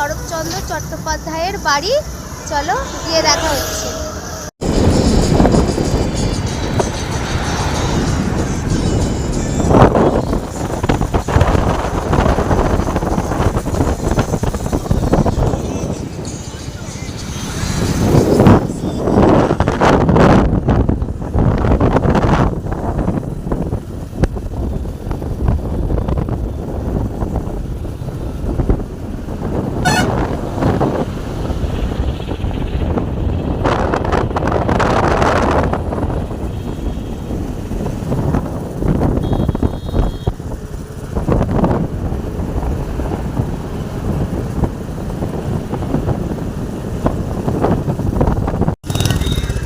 শরৎচন্দ্র চট্টোপাধ্যায়ের বাড়ি। চলো গিয়ে দেখা হচ্ছে।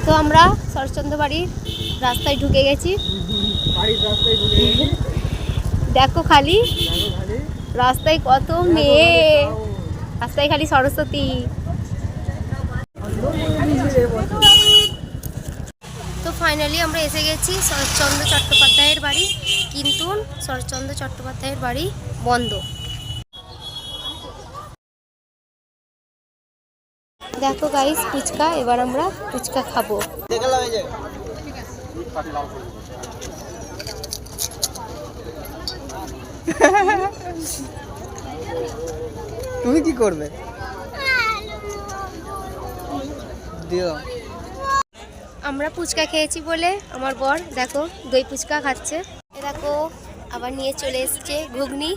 তো আমরা শরৎচন্দ্র বাড়ির রাস্তায় ঢুকে গেছি। দেখো খালি রাস্তায় কত মেয়ে, রাস্তায় খালি সরস্বতী। তো ফাইনালি আমরা এসে গেছি শরৎচন্দ্র চট্টোপাধ্যায়ের বাড়ি, কিন্তু শরৎচন্দ্র চট্টোপাধ্যায়ের বাড়ি বন্ধ। দেখো গাইস ফুচকা, এবার আমরা ফুচকা খাবো। তুমি কি করবে? আমরা ফুচকা খেয়েছি বলে আমার বর দেখো দই ফুচকা খাচ্ছে। দেখো আবার নিয়ে চলে এসছে ঘুগনি।